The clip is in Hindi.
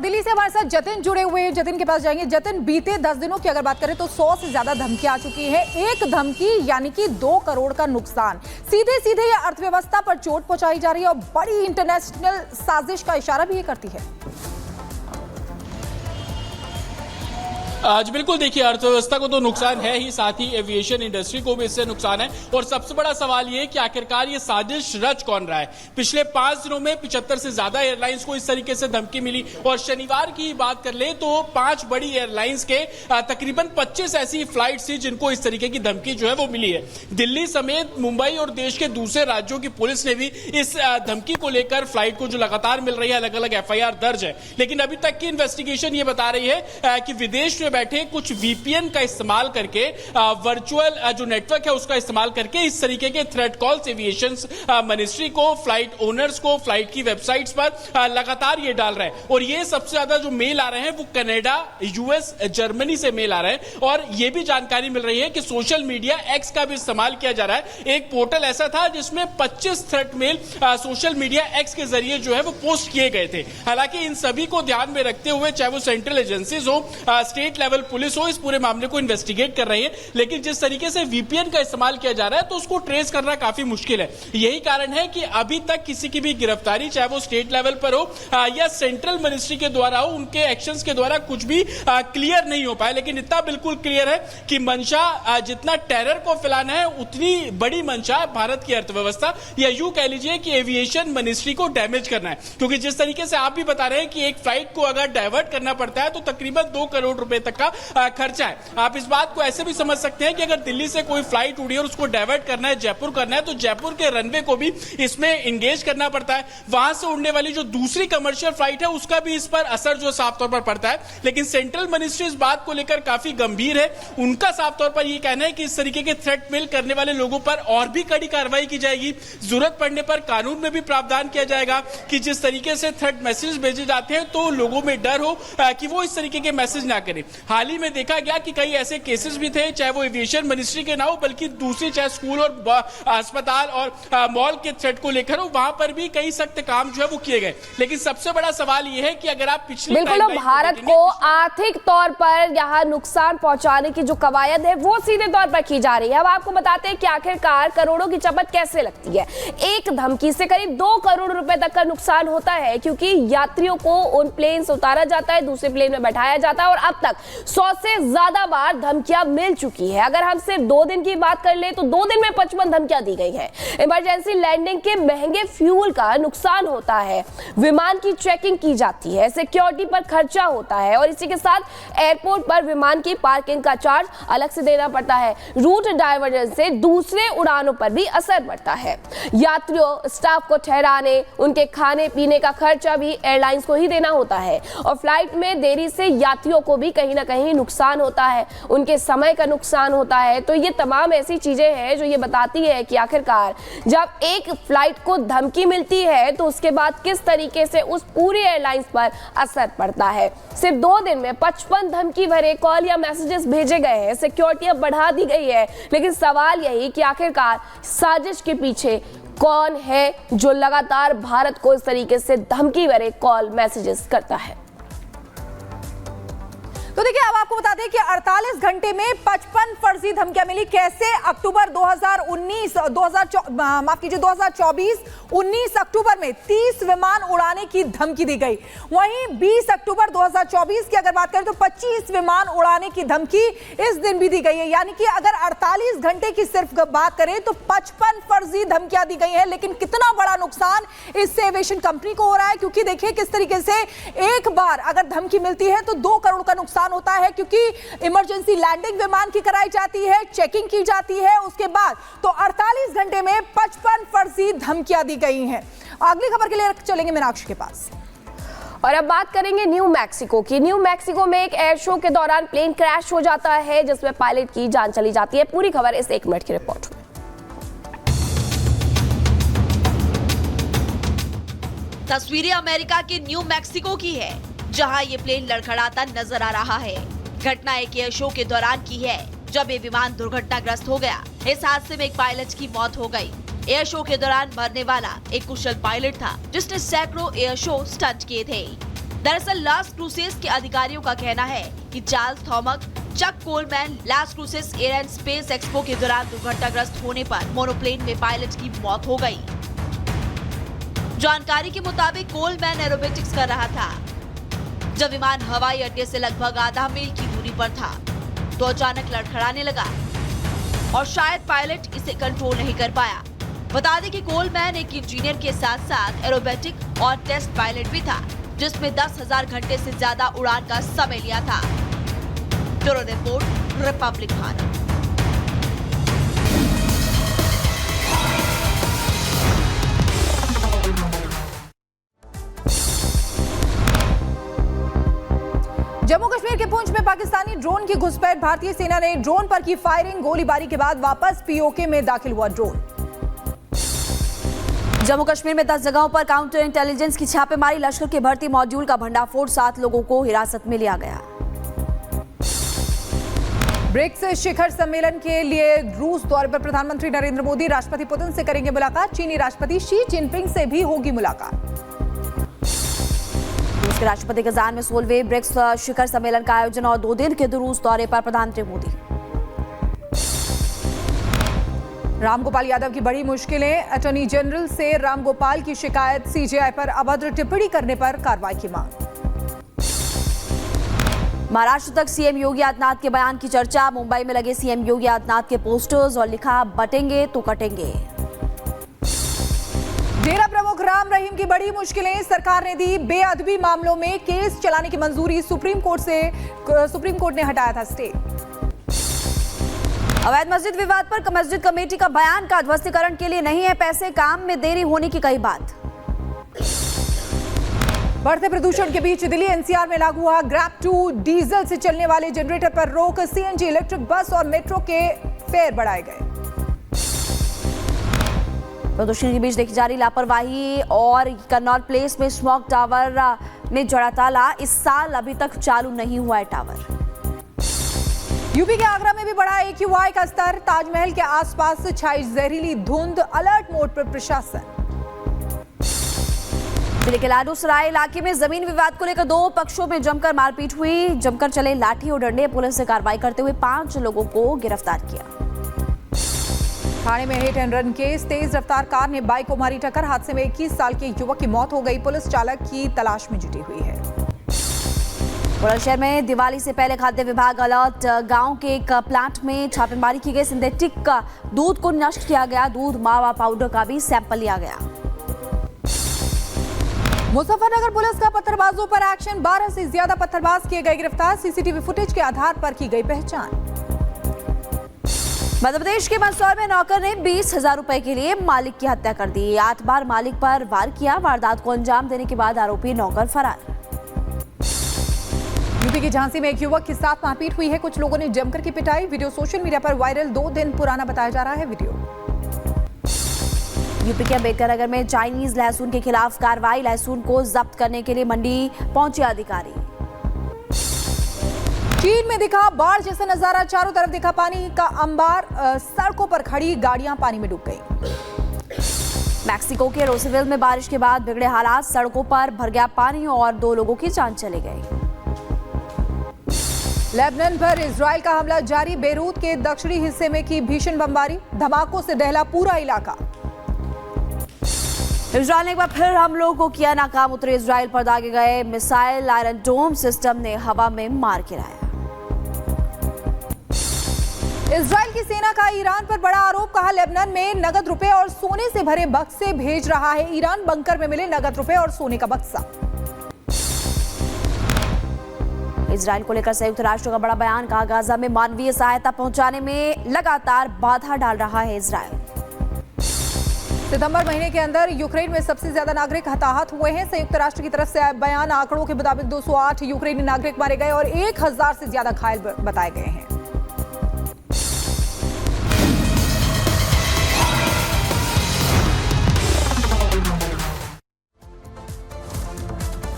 दिल्ली से हमारे साथ जतिन जुड़े हुए हैं, जतिन के पास जाएंगे। जतिन, बीते 10 दिनों की अगर बात करें तो 100 से ज्यादा धमकियां आ चुकी है। एक धमकी यानी कि 2 करोड़ का नुकसान, सीधे सीधे ये अर्थव्यवस्था पर चोट पहुंचाई जा रही है और बड़ी इंटरनेशनल साजिश का इशारा भी ये करती है। आज बिल्कुल देखिए, अर्थव्यवस्था को तो नुकसान है ही, साथ ही एविएशन इंडस्ट्री को भी इससे नुकसान है। और सबसे बड़ा सवाल ये है कि आखिरकार ये साजिश रच कौन रहा है। पिछले 5 दिनों में 75 से ज्यादा एयरलाइंस को इस तरीके से धमकी मिली और शनिवार की बात कर ले तो 5 बड़ी एयरलाइंस के तकरीबन 25 ऐसी फ्लाइट थी जिनको इस तरीके की धमकी जो है वो मिली है। दिल्ली समेत मुंबई और देश के दूसरे राज्यों की पुलिस ने भी इस धमकी को लेकर फ्लाइट को जो लगातार मिल रही है अलग अलग FIR दर्ज है। लेकिन अभी तक की इन्वेस्टिगेशन ये बता रही है कि विदेश में बैठे कुछ VPN का इस्तेमाल करके, वर्चुअल जो नेटवर्क है उसका इस्तेमाल करके इस तरीके के थ्रेट कॉल्स एविएशन मिनिस्ट्री को, फ्लाइट ओनर्स को, फ्लाइट की वेबसाइट्स पर लगातार ये डाल रहे हैं। और ये सबसे ज्यादा जो मेल आ रहे हैं वो कनाडा, US, जर्मनी से मेल आ रहे हैं। और ये भी जानकारी मिल रही है कि सोशल मीडिया X का भी इस्तेमाल किया जा रहा है। एक पोर्टल ऐसा था जिसमें 25 threat mail social media X के जरिए जो है वो पोस्ट किए गए थे। हालांकि इन सभी को ध्यान में रखते हुए, चाहे वो सेंट्रल एजेंसीज हो, स्टेट लेवल पुलिस हो, इस पूरे मामले को इन्वेस्टिगेट कर रही है। लेकिन जिस तरीके से VPN का इस्तेमाल किया जा रहा है तो उसको ट्रेस करना काफी मुश्किल है। यही कारण है कि अभी तक किसी की भी गिरफ्तारी, चाहे वो स्टेट लेवल पर हो या सेंट्रल मिनिस्ट्री के द्वारा हो, उनके एक्शंस के द्वारा कुछ भी क्लियर नहीं हो पाया। लेकिन इतना बिल्कुल क्लियर है कि मंशा जितना टेरर को फैलाना है उतनी बड़ी मंशा भारत की अर्थव्यवस्था या यूं कह लीजिए कि एविएशन मिनिस्ट्री को डैमेज करना है। क्योंकि जिस तरीके से आप भी बता रहे हैं कि एक फ्लाइट को अगर डाइवर्ट करना पड़ता है तो तकरीबन 2 करोड़ रुपए तक का खर्चा है। आप इस बात को ऐसे भी समझ सकते हैं कि अगर दिल्ली से कोई फ्लाइट उड़ी और उसको डाइवर्ट करना है, जयपुर करना है, तो जयपुर के रनवे को भी इसमें एंगेज करना पड़ता है। वहां से उड़ने वाली जो दूसरी कमर्शियल फ्लाइट है उसका भी इस पर असर जो साफ तौर पर पड़ता है। लेकिन सेंट्रल मिनिस्ट्री इस बात को लेकर काफी गंभीर है। उनका साफ तौर पर यह कहना है कि इस तरीके के थ्रेट मेल करने वाले लोगों पर और भी कड़ी कार्रवाई की जाएगी। जरूरत पड़ने पर कानून में भी प्रावधान किया जाएगा कि जिस तरीके से थ्रेट मैसेज भेजे जाते हैं तो लोगों में डर हो कि वो इस तरीके के मैसेज ना करें। हाल ही में देखा गया कि कई ऐसे केसेस भी थे, चाहे वो एविएशन मिनिस्ट्री के ना हो बल्कि दूसरी, चाहे स्कूल और अस्पताल और मॉल के थ्रेट को लेकर हो, वहां पर भी कई सख्त काम जो है वो किए गए। लेकिन सबसे बड़ा सवाल यह है कि अगर आप पिछले बिल्कुल भारत को आर्थिक तौर पर यहाँ नुकसान पहुंचाने की जो कवायद है वो सीधे तौर पर की जा रही है। अब आपको बताते हैं कि आखिरकार करोड़ों की चपत कैसे लगती है। एक धमकी से करीब 2 करोड़ रुपए तक का नुकसान होता है, क्योंकि यात्रियों को उन प्लेन से उतारा जाता है, दूसरे प्लेन में बैठाया जाता है और अब तक 100 से ज्यादा बार धमकियां मिल चुकी है। अगर हम सिर्फ 2 दिन की बात कर ले तो 2 दिन में 55 धमकियां दी गई है। इमरजेंसी लैंडिंग के महंगे फ्यूल का नुकसान होता है, विमान की चेकिंग की जाती है, सिक्योरिटी पर खर्चा होता है और इसी के साथ एयरपोर्ट पर विमान की पार्किंग का चार्ज अलग से देना पड़ता है। रूट डाइवर्जन से दूसरे उड़ानों पर भी असर पड़ता है। यात्रियों, स्टाफ को ठहराने, उनके खाने पीने का खर्चा भी एयरलाइंस को ही देना होता है और फ्लाइट में देरी से यात्रियों को भी कहीं ना कहीं नुकसान होता है, उनके समय का नुकसान होता है। तो ये तमाम ऐसी चीजें हैं जो ये बताती है कि आखिरकार जब एक फ्लाइट को धमकी मिलती है तो उसके बाद किस तरीके से उस पूरी एयरलाइंस पर असर पड़ता है। सिर्फ 2 दिन में 55 धमकी भरे कॉल या मैसेजेस भेजे गए हैं, सिक्योरिटी अब बढ़ा दी गई है। लेकिन सवाल यही कि आखिरकार साजिश के पीछे कौन है जो लगातार भारत को इस तरीके से धमकी भरे कॉल मैसेजेस करता है। तो देखिए, अब आपको बता दें कि 48 घंटे में 55 फर्जी धमकियां मिली। कैसे? अक्टूबर 2019 2024 19 अक्टूबर में 30 विमान उड़ाने की धमकी दी गई। वहीं 20 अक्टूबर 2024 की अगर बात करें तो 25 विमान उड़ाने की धमकी इस दिन भी दी गई है। यानी कि अगर 48 घंटे की सिर्फ बात करें तो 55 फर्जी धमकियां दी गई है। लेकिन कितना बड़ा नुकसान इससे एविएशन कंपनी को हो रहा है, क्योंकि देखिए किस तरीके से एक बार अगर धमकी मिलती है तो 2 करोड़ का नुकसान होता है, क्योंकि इमरजेंसी लैंडिंग विमान की कराई जाती है, चेकिंग की जाती है, उसके बाद तो 48 घंटे में 55 फर्जी धमकियां दी गई हैं। अगली खबर के लिए चलेंगे मीनाक्षी के पास और अब बात करेंगे न्यू मैक्सिको की। न्यू मैक्सिको में एक एयर शो के दौरान प्लेन क्रैश हो जाता है जिसमें पायलट की जान चली जाती है। पूरी खबर इस 1 मिनट की रिपोर्ट में। तस्वीरें अमेरिका के न्यू मैक्सिको की है, जहां ये प्लेन लड़खड़ाता नजर आ रहा है। घटना एक एयर शो के दौरान की है, जब ये विमान दुर्घटनाग्रस्त हो गया। इस हादसे में एक पायलट की मौत हो गई। एयर शो के दौरान मरने वाला एक कुशल पायलट था जिसने सैकड़ों एयर शो स्टंट किए थे। दरअसल लास क्रूसेस के अधिकारियों का कहना है कि Charles Thomas Chuck Coleman Las Cruces air and space expo के दौरान दुर्घटनाग्रस्त होने पर मोनोप्लेन में पायलट की मौत हो गई। जानकारी के मुताबिक कोलमैन एरोबेटिक्स कर रहा था। जब विमान हवाई अड्डे से लगभग आधा मील की दूरी पर था तो अचानक लड़खड़ाने लगा और शायद पायलट इसे कंट्रोल नहीं कर पाया। बता दें कि कोलमैन एक इंजीनियर के साथ साथ एरोबेटिक और टेस्ट पायलट भी था, जिसमें 10,000 घंटे से ज्यादा उड़ान का समय लिया था। Bureau report, Republic Bharat. Jammu Kashmir के पुंछ में पाकिस्तानी ड्रोन की घुसपैठ, भारतीय सेना ने ड्रोन पर की फायरिंग, गोलीबारी के बाद वापस पीओके में दाखिल हुआ ड्रोन। जम्मू कश्मीर में 10 जगहों पर काउंटर इंटेलिजेंस की छापेमारी, लश्कर के भर्ती मॉड्यूल का भंडाफोड़, 7 लोगों को हिरासत में लिया गया। ब्रिक्स शिखर सम्मेलन के लिए रूस दौरे पर प्रधानमंत्री नरेंद्र मोदी, राष्ट्रपति पुतिन से करेंगे मुलाकात, चीनी राष्ट्रपति शी जिनपिंग से भी होगी मुलाकात। रूस के राष्ट्रपति कजान में 16वें ब्रिक्स शिखर सम्मेलन का आयोजन और 2 दिन के रूस दौरे पर प्रधानमंत्री मोदी। रामगोपाल यादव की बड़ी मुश्किलें, अटॉर्नी जनरल से रामगोपाल की शिकायत, सीजेआई पर अभद्र टिप्पणी करने पर कार्रवाई की मांग। महाराष्ट्र तक सीएम योगी आदित्यनाथ के बयान की चर्चा, मुंबई में लगे सीएम योगी आदित्यनाथ के पोस्टर्स और लिखा बटेंगे तो कटेंगे। डेरा प्रमुख राम रहीम की बड़ी मुश्किलें, सरकार ने दी बेअदबी मामलों में केस चलाने की मंजूरी, सुप्रीम कोर्ट ने हटाया था स्टे। अवैध मस्जिद विवाद पर मस्जिद कमेटी का बयान, का ध्वस्तीकरण के लिए नहीं है पैसे, काम में देरी होने की कही बात। बढ़ते प्रदूषण के बीच दिल्ली एनसीआर में लागू हुआ ग्रैब 2, डीजल से चलने वाले जनरेटर पर रोक, सीएनजी, इलेक्ट्रिक बस और मेट्रो के फेयर बढ़ाए गए। प्रदूषण के बीच देखी जा रही लापरवाही और कन्नौर प्लेस में स्मॉग टावर में जड़ा ताला, इस साल अभी तक चालू नहीं हुआ है टावर। यूपी के आगरा में भी बढ़ा AQI का स्तर, ताजमहल के आसपास छाई जहरीली धुंध, अलर्ट मोड पर प्रशासन। जिले के लाडू सराय इलाके में जमीन विवाद को लेकर 2 पक्षों में जमकर मारपीट हुई, जमकर चले लाठी और डंडे, पुलिस ने कार्रवाई करते हुए 5 लोगों को गिरफ्तार किया। थाने में हिट एंड रन केस, तेज रफ्तार कार ने बाइक को मारी टक्कर, हादसे में 21 साल के युवक की मौत हो गई, पुलिस चालक की तलाश में जुटी हुई है। बुलंदशहर में दिवाली से पहले खाद्य विभाग अलर्ट, गांव के एक प्लांट में छापेमारी की गई, सिंथेटिक दूध को नष्ट किया गया, दूध मावा पाउडर का भी सैंपल लिया गया। मुजफ्फरनगर पुलिस का पत्थरबाजों पर एक्शन, 12 से ज्यादा पत्थरबाज किए गए गिरफ्तार, सीसीटीवी फुटेज के आधार पर की गई पहचान। मध्य प्रदेश के मंदसौर में नौकर ने 20,000 रुपए के लिए मालिक की हत्या कर दी, 8 बार मालिक पर वार किया, वारदात को अंजाम देने के बाद आरोपी नौकर फरार। यूपी की झांसी में एक युवक के साथ मारपीट हुई है, कुछ लोगों ने जमकर की पिटाई, वीडियो सोशल मीडिया पर वायरल, 2 दिन पुराना बताया जा रहा है वीडियो। यूपी के अम्बेडकर नगर में चाइनीज लहसुन के खिलाफ कार्रवाई, लहसुन को जब्त करने के लिए मंडी पहुंचे अधिकारी। चीन में दिखा बाढ़ जैसा नजारा, चारों तरफ दिखा पानी का अंबार, सड़कों पर खड़ी गाड़ियां पानी में डूब गई। मैक्सिको के रोसेविल में बारिश के बाद बिगड़े हालात, सड़कों पर भर गया पानी और 2 लोगों की जान चली गई। लेबनान पर इजराइल का हमला जारी, बेरूत के दक्षिणी हिस्से में की भीषण बमबारी, धमाकों से दहला पूरा इलाका। इजराइल ने एक बार फिर हमलों को किया नाकाम, उतरे इजराइल पर दागे गए मिसाइल आयरन डोम सिस्टम ने हवा में मार गिराया। इजराइल की सेना का ईरान पर बड़ा आरोप, कहा लेबनान में नगद रुपए और सोने से भरे बक्से भेज रहा है ईरान, बंकर में मिले नगद रुपए और सोने का बक्सा। इजराइल को लेकर संयुक्त राष्ट्र का बड़ा बयान, कहा गाजा में मानवीय सहायता पहुंचाने में लगातार बाधा डाल रहा है इजराइल। सितंबर महीने के अंदर यूक्रेन में सबसे ज्यादा नागरिक हताहत हुए हैं, संयुक्त राष्ट्र की तरफ से बयान, आंकड़ों के मुताबिक 208 यूक्रेनी नागरिक मारे गए और 1000 से ज्यादा घायल बताए गए हैं।